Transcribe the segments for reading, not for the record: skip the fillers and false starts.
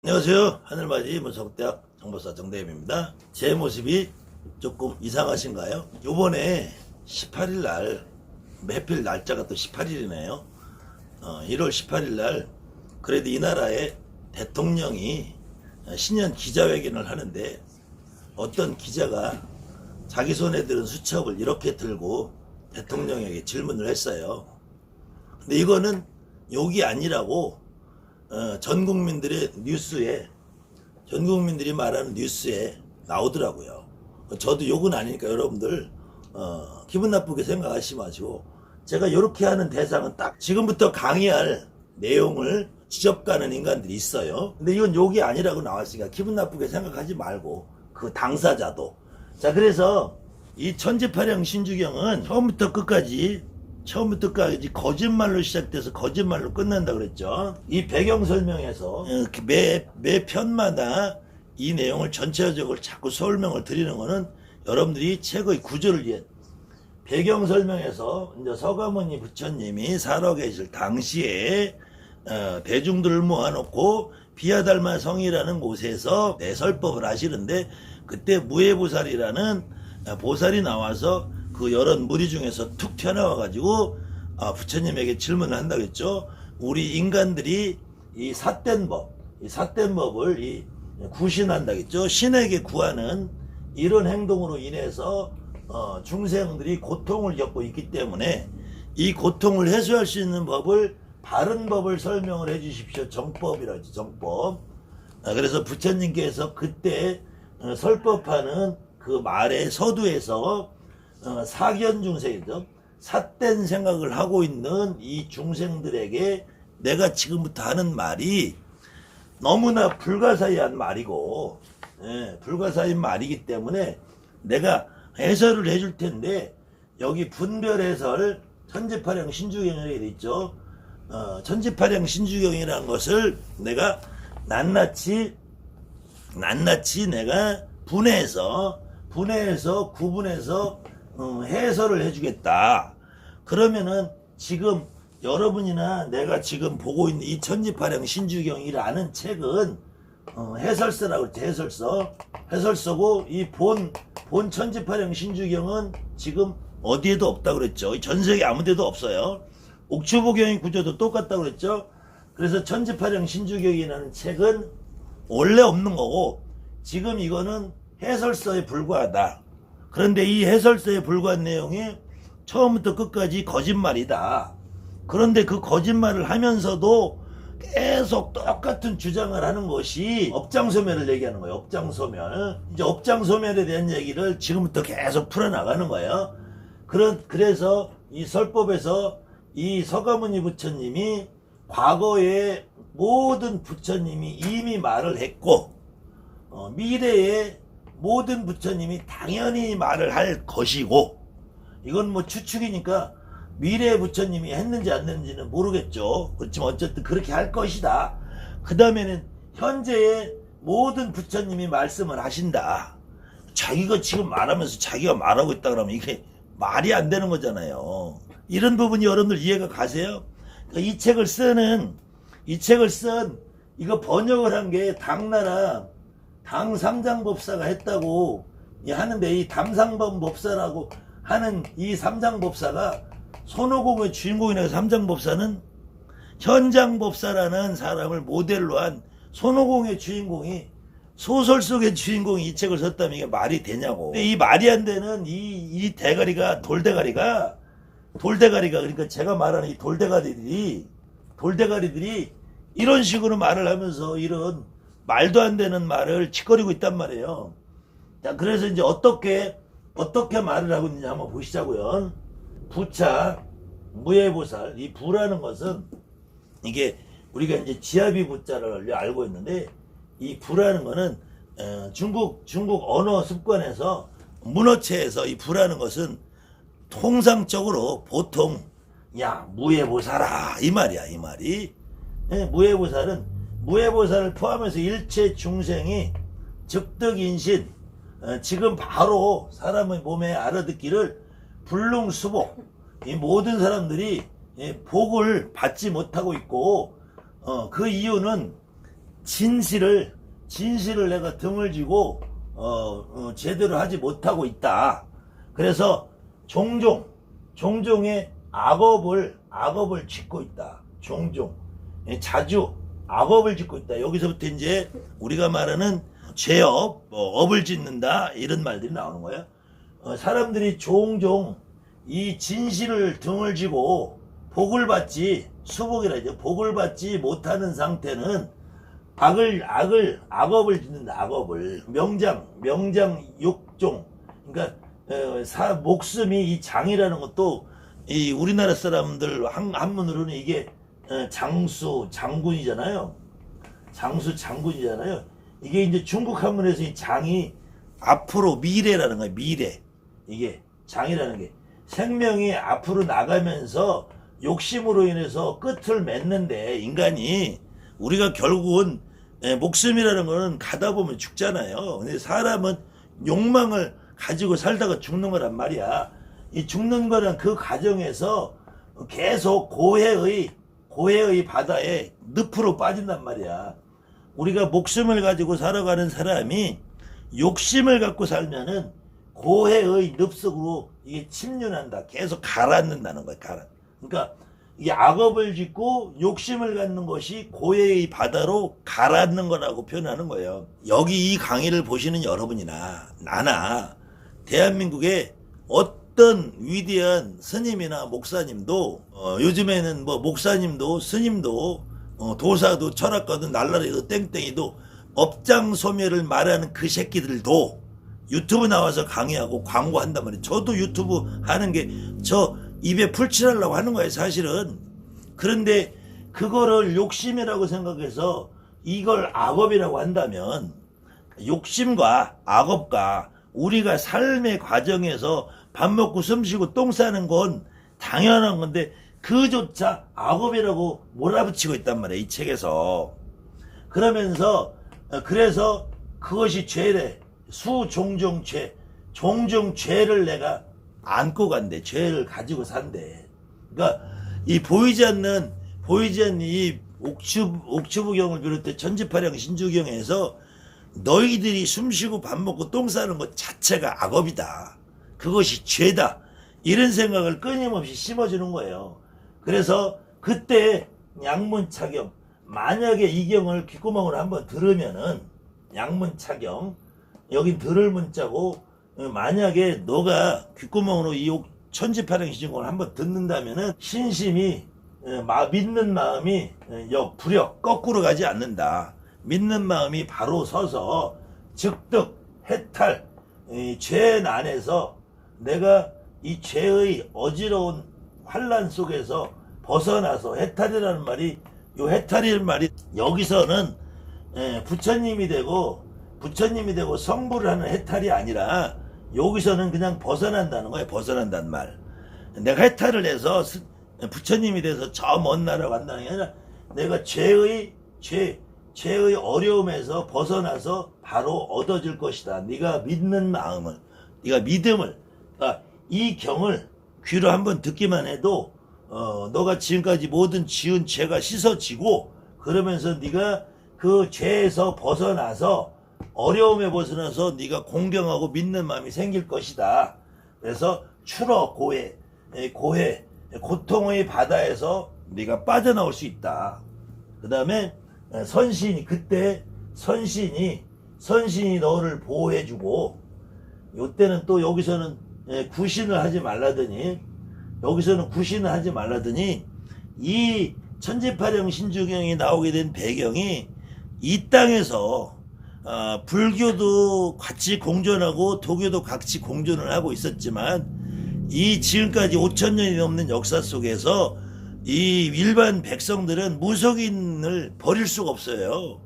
안녕하세요. 하늘맞이 문성대학 정보사 정대임입니다. 제 모습이 조금 이상하신가요? 요번에 18일 날, 매필 날짜가 또 18일이네요. 1월 18일 날, 그래도 이 나라의 대통령이 신년 기자회견을 하는데 어떤 기자가 자기 손에 들은 수첩을 이렇게 들고 대통령에게 질문을 했어요. 근데 이거는 욕이 아니라고 전 국민들의 뉴스에, 전 국민들이 말하는 뉴스에 나오더라고요. 저도 욕은 아니니까 여러분들 기분 나쁘게 생각하지 마시고, 제가 이렇게 하는 대상은 딱 지금부터 강의할 내용을 지적가는 인간들이 있어요. 근데 이건 욕이 아니라고 나왔으니까 기분 나쁘게 생각하지 말고, 그 당사자도. 자, 그래서 이 천지파령 신주경은 처음부터 끝까지 거짓말로 시작돼서 거짓말로 끝난다 그랬죠. 이 배경 설명에서 매 편마다 이 내용을 전체적으로 자꾸 설명을 드리는 거는 여러분들이 책의 구조를 위해, 배경 설명에서 이제 서가모니 부처님이 살아계실 당시에 대중들을 모아놓고 비아달마 성이라는 곳에서 내설법을 하시는데, 그때 무해보살이라는 보살이 나와서 그 여러 무리 중에서 툭 튀어나와가지고 부처님에게 질문을 한다겠죠. 우리 인간들이 이 삿된 법을 구신한다겠죠. 신에게 구하는 이런 행동으로 인해서 중생들이 고통을 겪고 있기 때문에 이 고통을 해소할 수 있는 법을, 바른 법을 설명을 해 주십시오. 정법이라 하죠. 정법. 그래서 부처님께서 그때 설법하는 그 말의 서두에서 사견 중생이죠. 삿된 생각을 하고 있는 이 중생들에게 내가 지금부터 하는 말이 너무나 불가사의한 말이고, 불가사의한 말이기 때문에 내가 해설을 해줄 텐데, 여기 분별 해설 천지파령 신주경이라고 되어 있죠. 천지파령 신주경이라는 것을 내가 낱낱이 내가 분해해서 구분해서 해설을 해주겠다. 그러면은 지금 여러분이나 내가 지금 보고 있는 이 천지파령 신주경이라는 책은 해설서라고 했죠. 해설서고, 이 본 천지파령 신주경은 지금 어디에도 없다고 그랬죠. 전 세계 아무 데도 없어요. 옥추보경의 구조도 똑같다고 그랬죠. 그래서 천지파령 신주경이라는 책은 원래 없는 거고, 지금 이거는 해설서에 불과하다. 그런데 이 해설서에 불과한 내용이 처음부터 끝까지 거짓말이다. 그런데 그 거짓말을 하면서도 계속 똑같은 주장을 하는 것이 업장소멸을 얘기하는 거예요. 업장소멸. 이제 업장소멸에 대한 얘기를 지금부터 계속 풀어나가는 거예요. 그래서 이 설법에서 이 서가모니 부처님이 과거에 모든 부처님이 이미 말을 했고, 미래에 모든 부처님이 당연히 말을 할 것이고, 이건 뭐 추측이니까 미래의 부처님이 했는지 안 했는지는 모르겠죠. 그렇지만 어쨌든 그렇게 할 것이다. 그 다음에는 현재의 모든 부처님이 말씀을 하신다. 자기가 지금 말하면서 자기가 말하고 있다 그러면 이게 말이 안 되는 거잖아요. 이런 부분이 여러분들 이해가 가세요? 그러니까 이 책을 쓴 이거 번역을 한 게 당나라 당삼장법사가 했다고 하는데, 이 담상법사라고 하는 이 삼장법사가 손오공의 주인공이라서, 삼장법사는 현장법사라는 사람을 모델로 한 손오공의 주인공이, 소설 속의 주인공이 이 책을 썼다면 이게 말이 되냐고. 근데 이 말이 안 되는 이 대가리가, 돌대가리가, 그러니까 제가 말하는 이 돌대가리들이 이런 식으로 말을 하면서 이런 말도 안 되는 말을 짓거리고 있단 말이에요. 자, 그래서 이제 어떻게 말을 하고 있는지 한번 보시자고요. 부차, 무해보살, 이 부라는 것은, 이게 우리가 이제 지아비 부자를 알고 있는데, 이 부라는 거는 중국 언어 습관에서, 문어체에서 이 부라는 것은 통상적으로 보통 무해보살아 이 말이야. 이 말이 무해보살을 포함해서 일체 중생이 즉득인신, 지금 바로 사람의 몸에 알아듣기를 불능수복, 이 모든 사람들이 복을 받지 못하고 있고, 그 이유는 진실을 내가 등을 지고 제대로 하지 못하고 있다. 그래서 종종의 악업을 짓고 있다. 종종 자주 악업을 짓고 있다. 여기서부터 이제 우리가 말하는 죄업, 업을 짓는다 이런 말들이 나오는 거예요. 사람들이 종종 이 진실을 등을 지고 수복이라죠. 복을 받지 못하는 상태는 악업을 짓는다. 악업을 명장 욕종. 그러니까 목숨이 이 장이라는 것도 이 우리나라 사람들 한문으로는 이게 장군이잖아요. 장군이잖아요. 이게 이제 중국 한문에서 이 장이 앞으로 미래라는 거예요. 미래. 이게 장이라는 게 생명이 앞으로 나가면서 욕심으로 인해서 끝을 맺는데 인간이 우리가 결국은 목숨이라는 거는 가다 보면 죽잖아요. 근데 사람은 욕망을 가지고 살다가 죽는 거란 말이야. 이 죽는 거는 그 과정에서 계속 고해의 바다에 늪으로 빠진단 말이야. 우리가 목숨을 가지고 살아가는 사람이 욕심을 갖고 살면은 고해의 늪속으로 이게 침륜한다. 계속 가라앉는다는 거야. 그러니까 이게 악업을 짓고 욕심을 갖는 것이 고해의 바다로 가라앉는 거라고 표현하는 거예요. 여기 이 강의를 보시는 여러분이나 나나 대한민국의 어떤 위대한 스님이나 목사님도 요즘에는 뭐 목사님도 스님도 도사도 철학가도 날라리도 땡땡이도 업장소멸을 말하는 그 새끼들도 유튜브 나와서 강의하고 광고한단 말이에요. 저도 유튜브 하는 게 저 입에 풀칠하려고 하는 거예요, 사실은. 그런데 그거를 욕심이라고 생각해서 이걸 악업이라고 한다면 욕심과 악업과 우리가 삶의 과정에서 밥 먹고 숨 쉬고 똥 싸는 건 당연한 건데 그조차 악업이라고 몰아붙이고 있단 말이에요, 이 책에서. 그러면서 그래서 그것이 죄래. 수종종죄. 종종 죄를 내가 안고 간대. 죄를 가지고 산대. 그러니까 이 보이지 않는 이 옥추부경을 비롯해 천지파량 신주경에서 너희들이 숨쉬고 밥 먹고 똥 싸는 것 자체가 악업이다. 그것이 죄다. 이런 생각을 끊임없이 심어주는 거예요. 그래서 그때 양문차경, 만약에 이 경을 귓구멍으로 한번 들으면은 양문차경, 여긴 들을 문자고 만약에 너가 귓구멍으로 이 천지파령 시중을 한번 듣는다면은 신심이 믿는 마음이 역부력 거꾸로 가지 않는다. 믿는 마음이 바로 서서 즉득 해탈 죄난에서 내가 이 죄의 어지러운 환란 속에서 벗어나서 해탈이라는 말이 요 해탈이라는 말이 여기서는 부처님이 되고 성불을 하는 해탈이 아니라 여기서는 그냥 벗어난다는 거예요. 벗어난다는 말. 내가 해탈을 해서 부처님이 돼서 저 먼 나라 간다는 게 아니라 내가 죄의 어려움에서 벗어나서 바로 얻어질 것이다. 네가 믿는 마음을, 네가 믿음을, 그러니까 이 경을 귀로 한번 듣기만 해도 너가 지금까지 모든 지은 죄가 씻어지고 그러면서 네가 그 죄에서 벗어나서 어려움에 벗어나서 네가 공경하고 믿는 마음이 생길 것이다. 그래서 추러 고해 고통의 바다에서 네가 빠져나올 수 있다. 그 다음에 선신이 그때 선신이 너를 보호해주고 요때는 또 여기서는 구신을 하지 말라더니 이 천지파령 신주경이 나오게 된 배경이 이 땅에서 불교도 같이 공존하고 도교도 같이 공존을 하고 있었지만 이 지금까지 5,000년이 넘는 역사 속에서 이 일반 백성들은 무속인을 버릴 수가 없어요.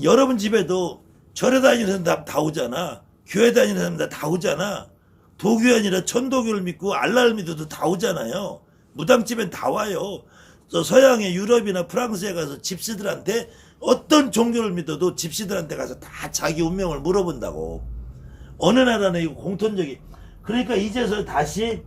여러분 집에도 절에 다니는 사람 다 오잖아. 교회 다니는 사람 다 오잖아. 도교 아니라 천도교를 믿고 알라를 믿어도 다 오잖아요. 무당집엔 다 와요. 서양의 유럽이나 프랑스에 가서 집시들한테 어떤 종교를 믿어도 집시들한테 가서 다 자기 운명을 물어본다고. 어느 나라는 이거 공통적이. 그러니까 이제서 다시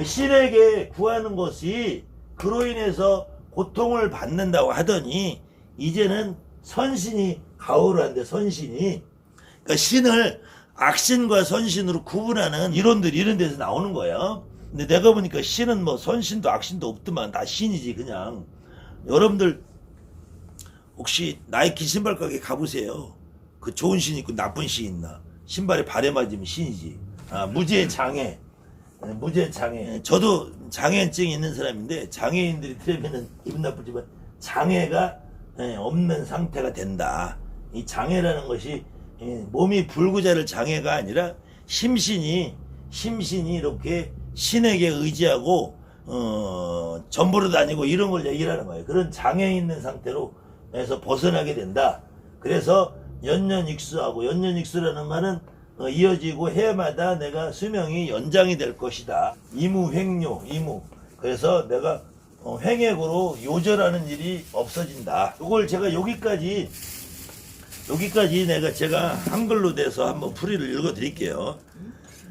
신에게 구하는 것이 그로 인해서 고통을 받는다고 하더니 이제는 선신이 가호를 한대. 선신이. 그러니까 신을 악신과 선신으로 구분하는 이론들이 이런 데서 나오는 거예요. 근데 내가 보니까 신은 뭐 선신도 악신도 없더만 다 신이지 그냥. 여러분들 혹시 나이키 신발 가게 가보세요. 그 좋은 신 있고 나쁜 신 있나? 신발에 발에 맞으면 신이지. 무죄장애. 무죄장애. 저도 장애인증이 있는 사람인데 장애인들이 들으면은 기분 나쁘지만 장애가 없는 상태가 된다. 이 장애라는 것이 몸이 불구자를 장애가 아니라 심신이 이렇게 신에게 의지하고 전부로 다니고 이런 걸 얘기를 하는 거예요. 그런 장애 있는 상태로 해서 벗어나게 된다. 그래서 연년익수하고, 연년익수라는 말은 이어지고 해마다 내가 수명이 연장이 될 것이다. 이무횡료, 이무. 그래서 내가 횡액으로 요절하는 일이 없어진다. 이걸 제가 여기까지 제가 한글로 돼서 한번 풀이를 읽어 드릴게요.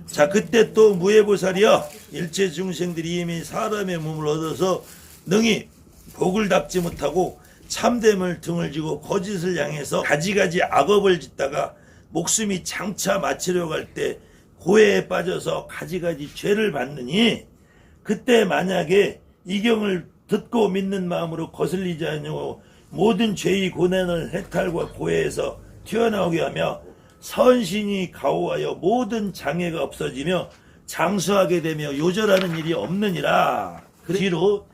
자, 그때 또 무해보살이여, 일체 중생들이 이미 사람의 몸을 얻어서 능히 복을 닦지 못하고 참됨을 등을 지고 거짓을 향해서 가지가지 악업을 짓다가 목숨이 장차 마치려고 할 때 고해에 빠져서 가지가지 죄를 받느니, 그때 만약에 이 경을 듣고 믿는 마음으로 거슬리지 않고 모든 죄의 고난을 해탈과 고해에서 튀어나오게 하며 선신이 가호하여 모든 장애가 없어지며 장수하게 되며 요절하는 일이 없느니라. 뒤로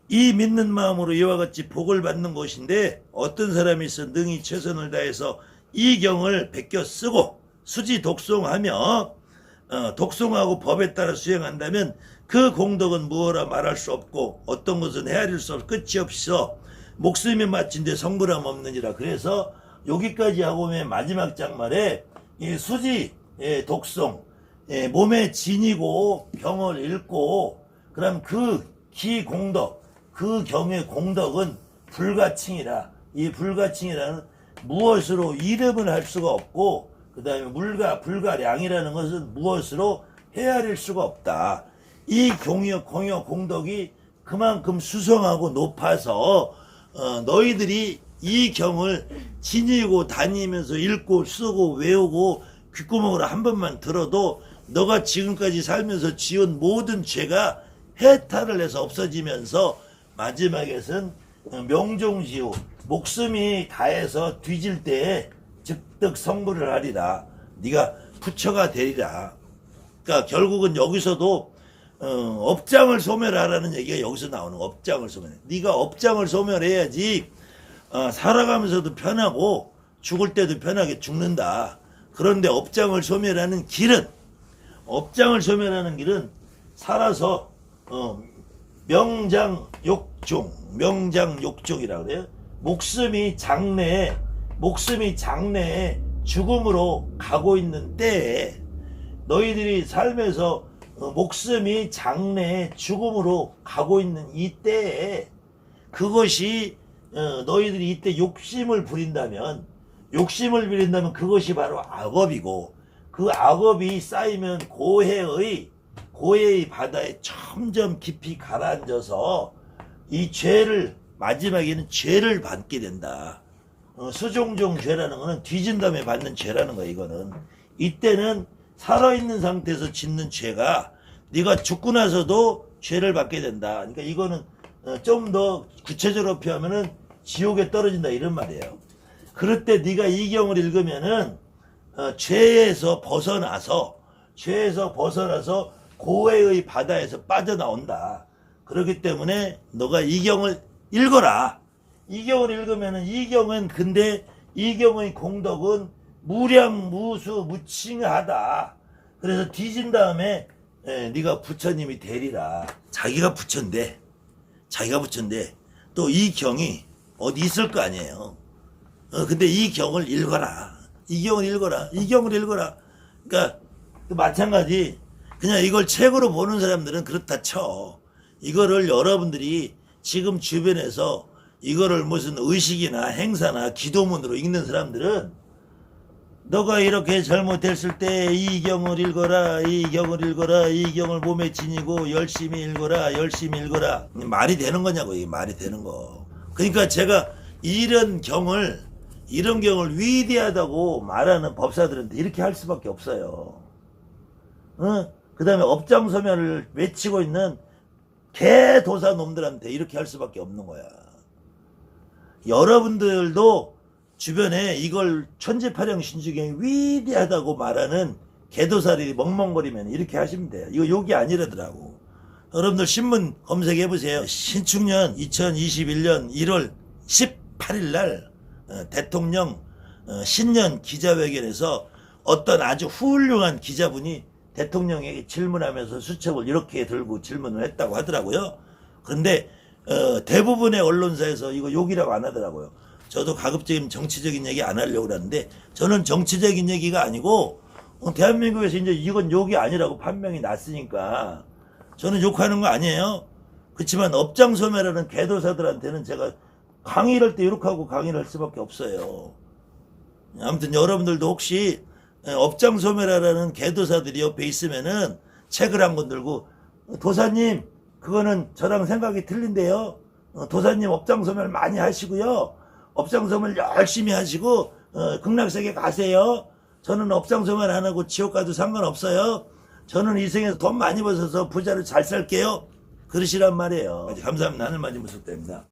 이 믿는 마음으로 이와 같이 복을 받는 것인데, 어떤 사람이 있어 능히 최선을 다해서 이 경을 베껴 쓰고 수지 독송하며 독송하고 법에 따라 수행한다면 그 공덕은 무엇라 말할 수 없고 어떤 것은 헤아릴 수 없어 끝이 없어 목숨이 마친데 성불함 없느니라. 그래서 여기까지 하고 맨 마지막 장말에 이 수지 독송, 몸에 지니고 경을 읽고, 그럼 그 기공덕, 그 경의 공덕은 불가칭이라. 이 불가칭이라는 무엇으로 이름을 할 수가 없고, 그 다음에 불가량이라는 것은 무엇으로 헤아릴 수가 없다. 이 공역 공덕이 그만큼 수성하고 높아서 너희들이 이 경을 지니고 다니면서 읽고 쓰고 외우고 귓구멍으로 한 번만 들어도 너가 지금까지 살면서 지은 모든 죄가 해탈을 해서 없어지면서 마지막에는 명종지후, 목숨이 다해서 뒤질 때에 즉득 성불을 하리라. 네가 부처가 되리라. 그러니까 결국은 여기서도 업장을 소멸하라는 얘기가 여기서 나오는 거야. 업장을 소멸해. 네가 업장을 소멸해야지 살아가면서도 편하고 죽을 때도 편하게 죽는다. 그런데 업장을 소멸하는 길은 살아서 명장욕종이라고 그래요. 목숨이 장래에 죽음으로 가고 있는 때에, 너희들이 살면서 목숨이 장래에 죽음으로 가고 있는 이 때에, 그것이 너희들이 이때 욕심을 부린다면 그것이 바로 악업이고, 그 악업이 쌓이면 고해의 바다에 점점 깊이 가라앉아서 이 죄를, 마지막에는 죄를 받게 된다. 수종종 죄라는 거는 뒤진 다음에 받는 죄라는 거야. 이거는 이때는 살아있는 상태에서 짓는 죄가 네가 죽고 나서도 죄를 받게 된다. 그러니까 이거는 좀 더 구체적으로 표현하면은 지옥에 떨어진다 이런 말이에요. 그럴 때 네가 이 경을 읽으면은 죄에서 벗어나서 고해의 바다에서 빠져나온다. 그렇기 때문에 너가 이 경을 읽어라. 이 경을 읽으면은 이 경의 공덕은 무량무수 무칭하다. 그래서 뒤진 다음에 네가 부처님이 되리라. 자기가 부처인데 또 이 경이 어디 있을 거 아니에요. 근데 이 경을 읽어라. 이 경을 읽어라. 그러니까 마찬가지, 그냥 이걸 책으로 보는 사람들은 그렇다 쳐. 이거를 여러분들이 지금 주변에서 이거를 무슨 의식이나 행사나 기도문으로 읽는 사람들은, 너가 이렇게 잘못했을 때 이 경을 읽어라. 이 경을 몸에 지니고 열심히 읽어라. 말이 되는 거냐고. 이게 말이 되는 거. 그러니까 제가 이런 경을 위대하다고 말하는 법사들한테 이렇게 할 수밖에 없어요. 그 다음에 업장소멸을 외치고 있는 개도사 놈들한테 이렇게 할 수밖에 없는 거야. 여러분들도 주변에 이걸 천지파령 신주경이 위대하다고 말하는 개도사들이 멍멍거리면 이렇게 하시면 돼요. 이거 욕이 아니라더라고. 여러분들 신문 검색해보세요. 신축년 2021년 1월 18일 날 대통령 신년 기자회견에서 어떤 아주 훌륭한 기자분이 대통령에게 질문하면서 수첩을 이렇게 들고 질문을 했다고 하더라고요. 그런데 대부분의 언론사에서 이거 욕이라고 안 하더라고요. 저도 가급적이면 정치적인 얘기 안 하려고 그러는데 저는 정치적인 얘기가 아니고 대한민국에서 이제 이건 욕이 아니라고 판명이 났으니까 저는 욕하는 거 아니에요. 그렇지만 업장소매라는 개도사들한테는 제가 강의를 할 때 이렇게 하고 강의를 할 수밖에 없어요. 아무튼 여러분들도 혹시 업장소매라는 개도사들이 옆에 있으면은 책을 한 권 들고 도사님 그거는 저랑 생각이 틀린데요. 도사님 업장소매를 많이 하시고요. 업장소매를 열심히 하시고 극락세계 가세요. 저는 업장소매를 안 하고 지옥 가도 상관없어요. 저는 이 생에서 돈 많이 벌어서 부자를 잘 살게요. 그러시란 말이에요. 감사합니다. 하늘만이 무섭답니다.